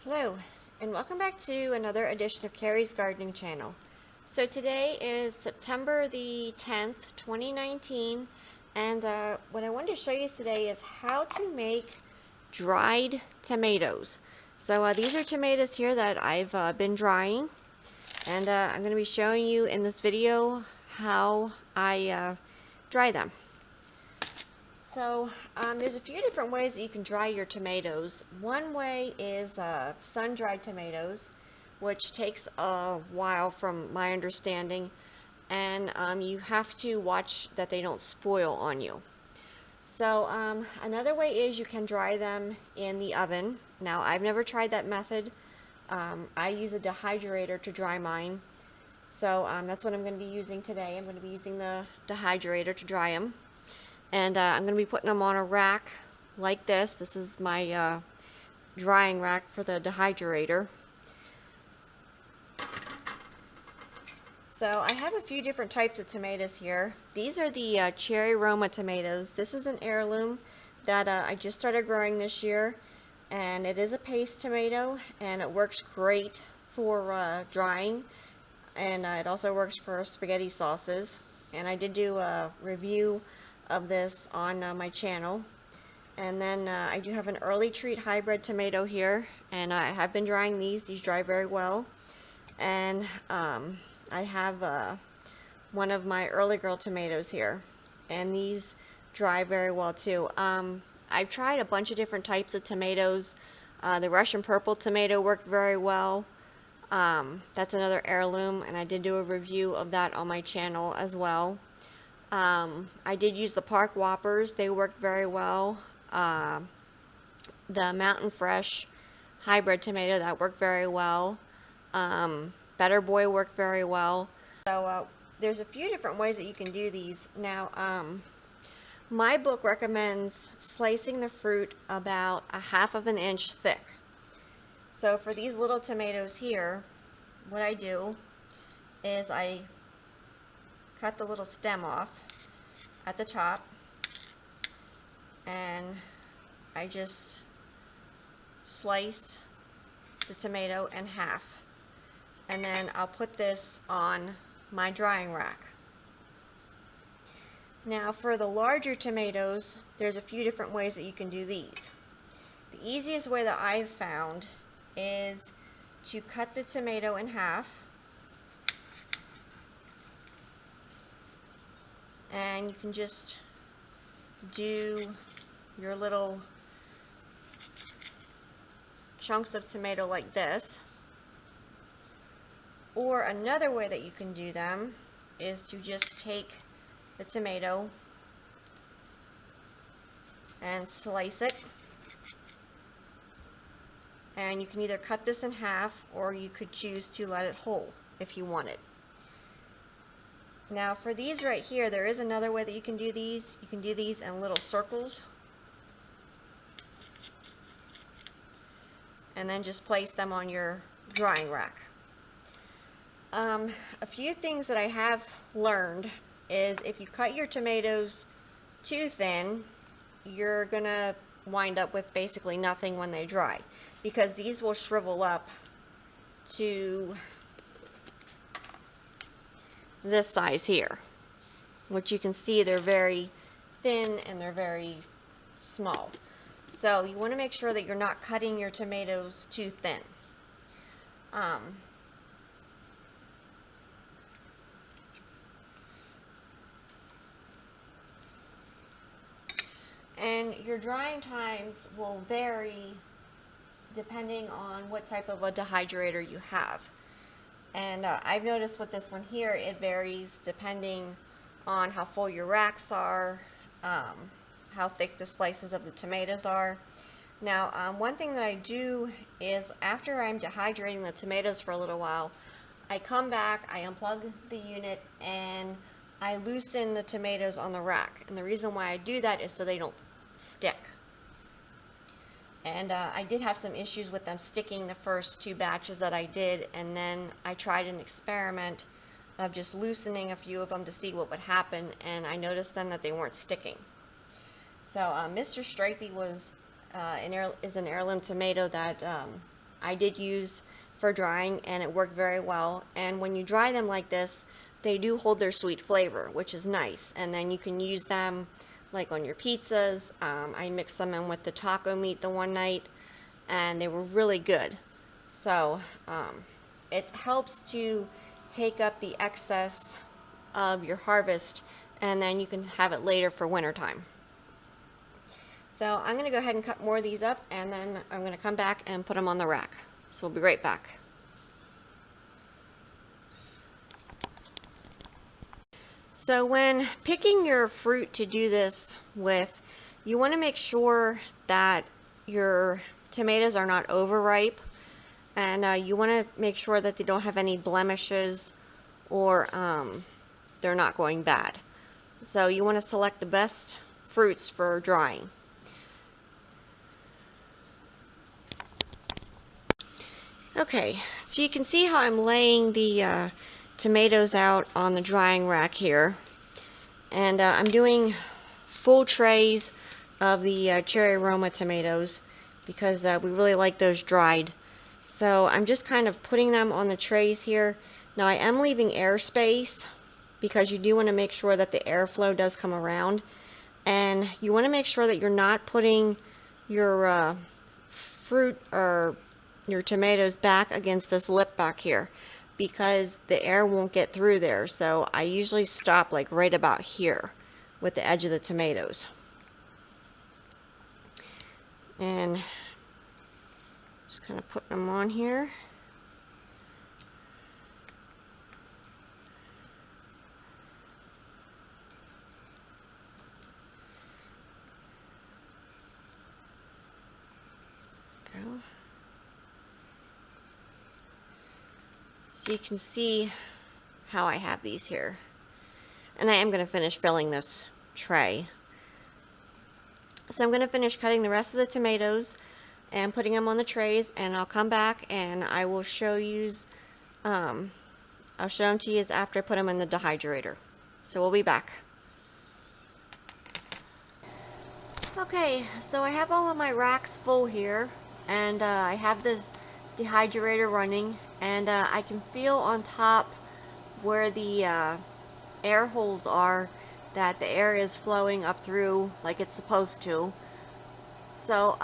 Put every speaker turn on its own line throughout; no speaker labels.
Hello, and welcome back to another edition of Carrie's Gardening Channel. So today is September the 10th, 2019, and what I wanted to show you today is how to make dried tomatoes. So these are tomatoes here that I've been drying, and I'm going to be showing you in this video how I dry them. So there's a few different ways that you can dry your tomatoes. One way is sun-dried tomatoes, which takes a while from my understanding, and you have to watch that they don't spoil on you. So another way is you can dry them in the oven. Now, I've never tried that method. I use a dehydrator to dry mine. So that's what I'm going to be using today. I'm going to be using the dehydrator to dry them. And I'm going to be putting them on a rack like this. This is my drying rack for the dehydrator. So I have a few different types of tomatoes here. These are the Cherry Roma tomatoes. This is an heirloom that I just started growing this year. And it is a paste tomato, and it works great for drying. And it also works for spaghetti sauces. And I did do a review of this on my channel. And then I do have an early treat hybrid tomato here, and I have been drying these dry very well. And I have one of my early girl tomatoes here, and these dry very well too. I've tried a bunch of different types of tomatoes. The Russian purple tomato worked very well. That's another heirloom, and I did do a review of that on my channel as well. I did use the Park Whoppers. They worked very well. The Mountain Fresh hybrid tomato, that worked very well. Better Boy worked very well. So there's a few different ways that you can do these. Now, my book recommends slicing the fruit about 1/2 inch thick. So for these little tomatoes here, what I do is I cut the little stem off at the top, and I just slice the tomato in half, and then I'll put this on my drying rack. Now for the larger tomatoes, there's a few different ways that you can do these. The easiest way that I've found is to cut the tomato in half, and you can just do your little chunks of tomato like this. Or another way that you can do them is to just take the tomato and slice it. And you can either cut this in half, or you could choose to let it whole if you wanted. Now for these right here, there is another way that you can do these. You can do these in little circles, and then just place them on your drying rack. A few things that I have learned is if you cut your tomatoes too thin, you're gonna wind up with basically nothing when they dry, because these will shrivel up to this size here, which you can see they're very thin and they're very small. So you want to make sure that you're not cutting your tomatoes too thin. And your drying times will vary depending on what type of a dehydrator you have. And I've noticed with this one here, it varies depending on how full your racks are, how thick the slices of the tomatoes are. Now, one thing that I do is after I'm dehydrating the tomatoes for a little while, I come back, I unplug the unit, and I loosen the tomatoes on the rack. And the reason why I do that is so they don't stick. And I did have some issues with them sticking the first 2 batches that I did, and then I tried an experiment of just loosening a few of them to see what would happen, and I noticed then that they weren't sticking. So Mr. Stripey is an heirloom tomato that I did use for drying, and it worked very well. And when you dry them like this, they do hold their sweet flavor, which is nice. And then you can use them like on your pizzas. I mixed them in with the taco meat the one night, and they were really good. So it helps to take up the excess of your harvest, and then you can have it later for wintertime. So I'm going to go ahead and cut more of these up, and then I'm going to come back and put them on the rack. So we'll be right back. So when picking your fruit to do this with, you want to make sure that your tomatoes are not overripe, and you want to make sure that they don't have any blemishes, or they're not going bad. So you want to select the best fruits for drying. Okay, so you can see how I'm laying the tomatoes out on the drying rack here. And I'm doing full trays of the cherry aroma tomatoes because we really like those dried. So I'm just kind of putting them on the trays here. Now I am leaving airspace because you do want to make sure that the airflow does come around. And you want to make sure that you're not putting your fruit or your tomatoes back against this lip back here, because the air won't get through there. So I usually stop like right about here with the edge of the tomatoes. And just kind of putting them on here. Go. So you can see how I have these here. And I am going to finish filling this tray. So I'm going to finish cutting the rest of the tomatoes and putting them on the trays, and I'll come back and I will show you, I'll show them to you after I put them in the dehydrator. So we'll be back. Okay, so I have all of my racks full here, and I have this dehydrator running, and I can feel on top where the air holes are that the air is flowing up through like it's supposed to. So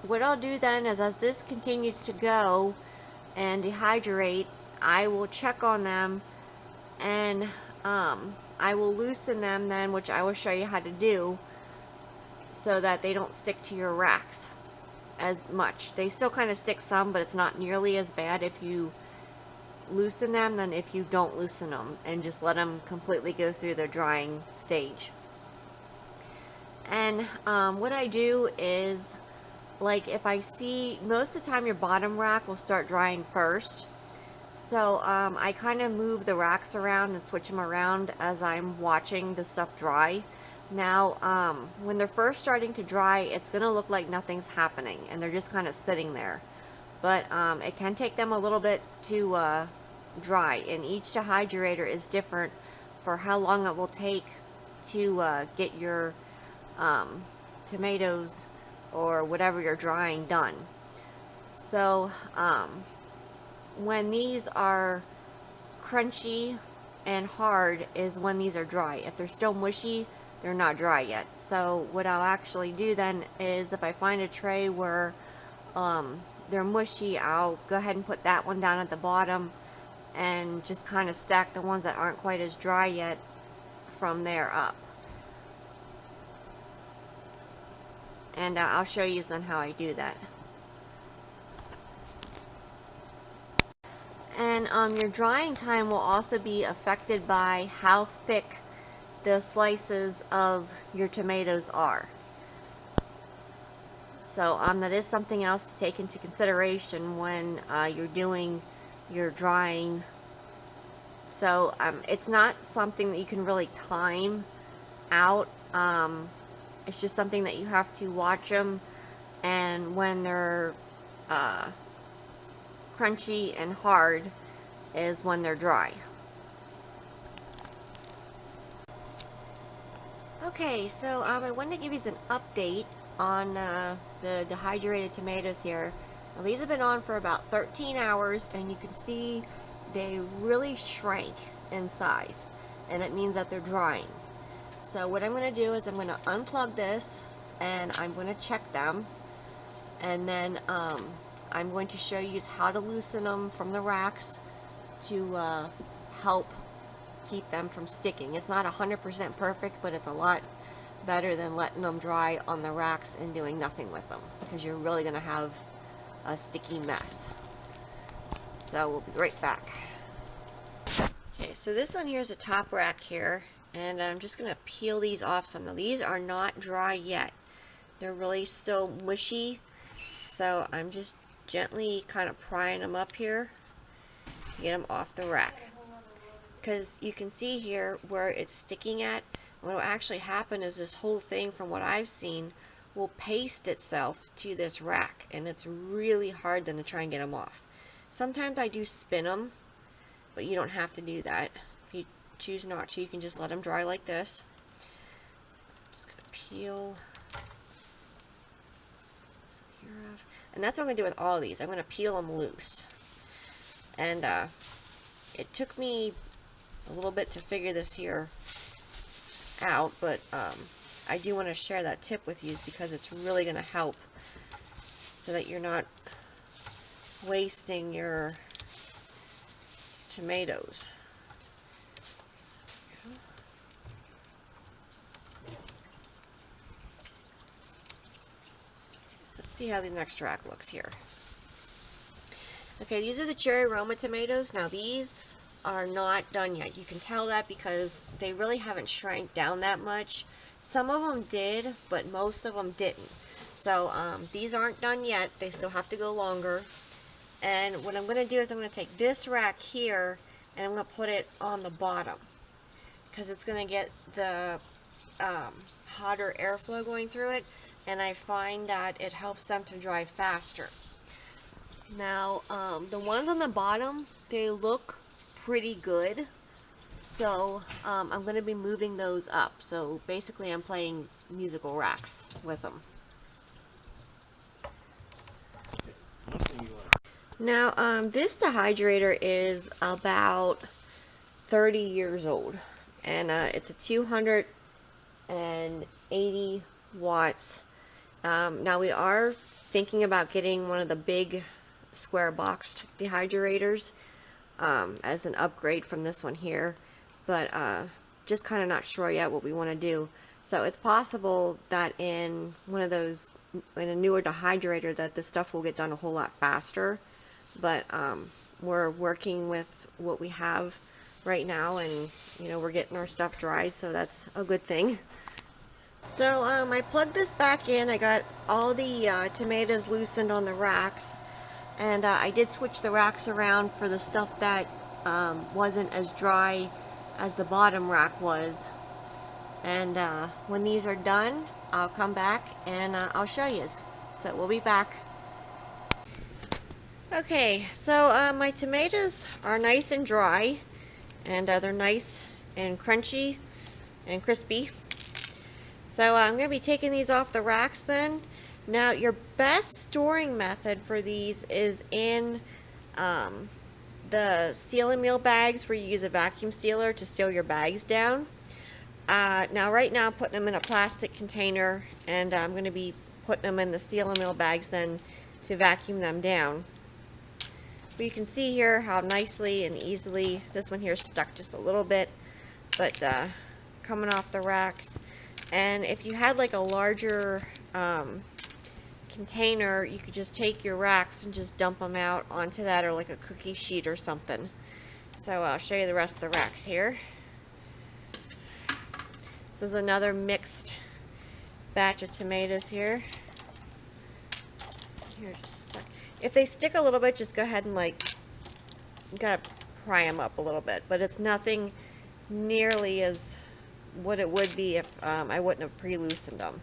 what I'll do then is, as this continues to go and dehydrate, I will check on them, and I will loosen them then, which I will show you how to do, so that they don't stick to your racks as much. They still kind of stick some, but it's not nearly as bad if you loosen them than if you don't loosen them and just let them completely go through the drying stage. And what I do is, like, if I see, most of the time your bottom rack will start drying first, so I kind of move the racks around and switch them around as I'm watching the stuff dry. Now when they're first starting to dry, it's going to look like nothing's happening and they're just kind of sitting there, but it can take them a little bit to dry, and each dehydrator is different for how long it will take to get your tomatoes or whatever you're drying done. So when these are crunchy and hard is when these are dry. If they're still mushy, they're not dry yet. So what I'll actually do then is, if I find a tray where they're mushy, I'll go ahead and put that one down at the bottom and just kind of stack the ones that aren't quite as dry yet from there up. And I'll show you then how I do that. And your drying time will also be affected by how thick the slices of your tomatoes are. So that is something else to take into consideration when you're doing your drying. So it's not something that you can really time out. It's just something that you have to watch them, and when they're crunchy and hard is when they're dry. Okay, so I wanted to give you an update on the dehydrated tomatoes here. Now these have been on for about 13 hours, and you can see they really shrank in size, and it means that they're drying. So what I'm going to do is I'm going to unplug this, and I'm going to check them, and then I'm going to show you how to loosen them from the racks to help keep them from sticking. It's not 100% perfect, but it's a lot better than letting them dry on the racks and doing nothing with them, because you're really going to have a sticky mess. So we'll be right back. Okay, so this one here is a top rack here, and I'm just going to peel these off some. Now these are not dry yet. They're really still mushy, so I'm just gently kind of prying them up here to get them off the rack. Because you can see here where it's sticking at. What will actually happen is this whole thing, from what I've seen, will paste itself to this rack, and it's really hard then to try and get them off. Sometimes I do spin them, but you don't have to do that. If you choose not to, you can just let them dry like this. Just gonna peel this one here off, and that's what I'm gonna do with all of these. I'm gonna peel them loose, and it took me a little bit to figure this here out, but I do want to share that tip with you because it's really going to help so that you're not wasting your tomatoes. Let's see how the next rack looks here. Okay, these are the cherry Roma tomatoes. Now these are not done yet. You can tell that because they really haven't shrank down that much. Some of them did, but most of them didn't. So these aren't done yet. They still have to go longer. And what I'm going to do is I'm going to take this rack here and I'm going to put it on the bottom, because it's going to get the hotter airflow going through it, and I find that it helps them to dry faster. Now the ones on the bottom, they look pretty good, so I'm going to be moving those up. So basically I'm playing musical racks with them. Now this dehydrator is about 30 years old, and it's a 280 watts. Now we are thinking about getting one of the big square boxed dehydrators as an upgrade from this one here, but just kind of not sure yet what we want to do. So it's possible that in one of those, in a newer dehydrator, that this stuff will get done a whole lot faster, but we're working with what we have right now, and you know, we're getting our stuff dried, so that's a good thing. So I plugged this back in. I got all the tomatoes loosened on the racks, and I did switch the racks around for the stuff that wasn't as dry as the bottom rack was. And when these are done, I'll come back and I'll show you. So we'll be back. Okay, so my tomatoes are nice and dry, and they're nice and crunchy and crispy. So I'm going to be taking these off the racks then. Now your best storing method for these is in the sealing meal bags, where you use a vacuum sealer to seal your bags down. Now right now I'm putting them in a plastic container, and I'm going to be putting them in the sealing meal bags then to vacuum them down. But you can see here how nicely and easily this one here is stuck just a little bit, but coming off the racks. And if you had like a larger container, you could just take your racks and just dump them out onto that, or like a cookie sheet or something. So I'll show you the rest of the racks here. This is another mixed batch of tomatoes here. Here, just stuck. If they stick a little bit, just go ahead and you gotta pry them up a little bit, but it's nothing nearly as what it would be if I wouldn't have pre-loosened them.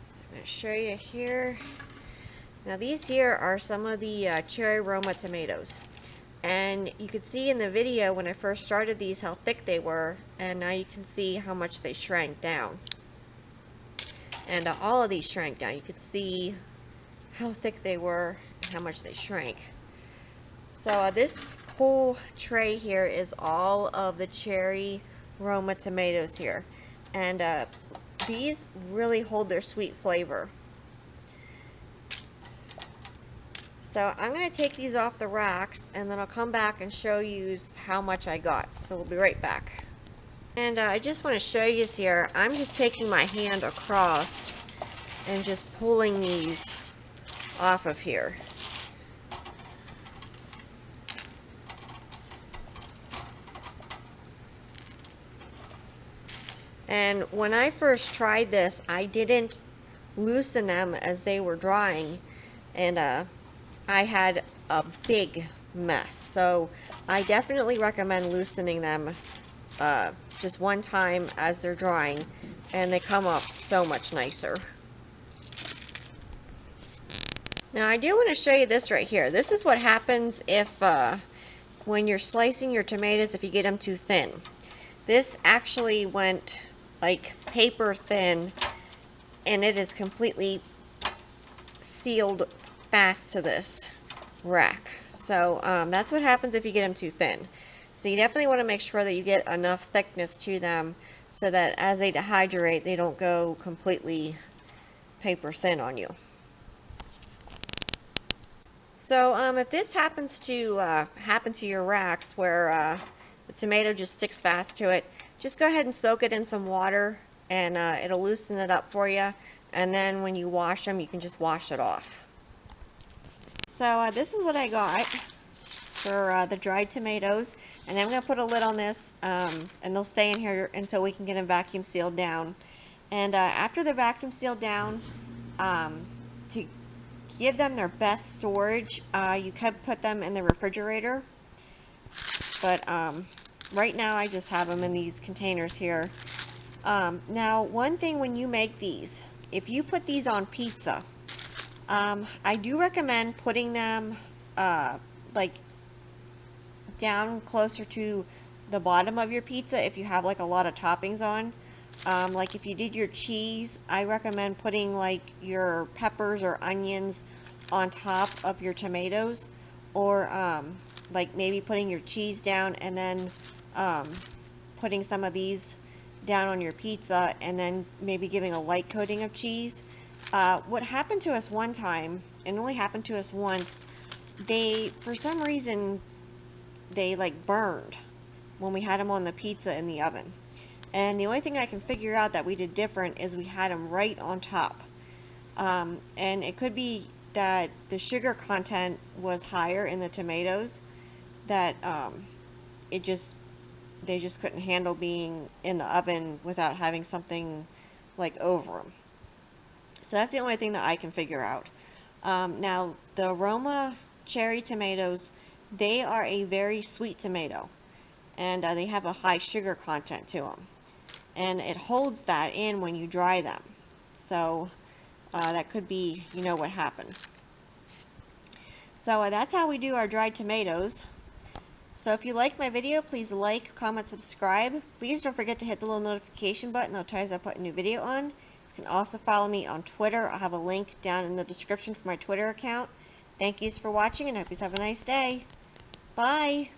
So I'm going to show you here. Now these here are some of the cherry Roma tomatoes, and you could see in the video when I first started these how thick they were, and now you can see how much they shrank down. And all of these shrank down. You could see how thick they were, how much they shrank. So this whole tray here is all of the cherry Roma tomatoes here, and these really hold their sweet flavor. So I'm going to take these off the racks, and then I'll come back and show you how much I got. So we'll be right back. And I just want to show you here, I'm just taking my hand across and just pulling these off of here. And when I first tried this, I didn't loosen them as they were drying, and I had a big mess. So I definitely recommend loosening them just one time as they're drying, and they come off so much nicer. Now I do want to show you this right here. This is what happens if when you're slicing your tomatoes, if you get them too thin. This actually went like paper thin, and it is completely sealed fast to this rack. So that's what happens if you get them too thin. So you definitely want to make sure that you get enough thickness to them so that as they dehydrate, they don't go completely paper thin on you. So if this happens to happen to your racks where the tomato just sticks fast to it, just go ahead and soak it in some water, and it'll loosen it up for you. And then when you wash them, you can just wash it off. So this is what I got for the dried tomatoes, and I'm going to put a lid on this, and they'll stay in here until we can get them vacuum sealed down. And after they're vacuum sealed down, to give them their best storage, you could put them in the refrigerator, but right now I just have them in these containers here. Now, one thing when you make these, if you put these on pizza, I do recommend putting them like down closer to the bottom of your pizza if you have like a lot of toppings on. Like if you did your cheese, I recommend putting like your peppers or onions on top of your tomatoes, or like maybe putting your cheese down and then putting some of these down on your pizza, and then maybe giving a light coating of cheese. What happened to us one time, and only happened to us once, for some reason they like burned when we had them on the pizza in the oven. And the only thing I can figure out that we did different is we had them right on top. And it could be that the sugar content was higher in the tomatoes, that they just couldn't handle being in the oven without having something like over them. So that's the only thing that I can figure out. Now, the Roma cherry tomatoes, they are a very sweet tomato, and they have a high sugar content to them, and it holds that in when you dry them. So that could be, what happened. So that's how we do our dried tomatoes. So if you like my video, please like, comment, subscribe. Please don't forget to hit the little notification button. That'll tell you as I put a new video on. You can also follow me on Twitter. I'll have a link down in the description for my Twitter account. Thank yous for watching, and I hope you have a nice day. Bye!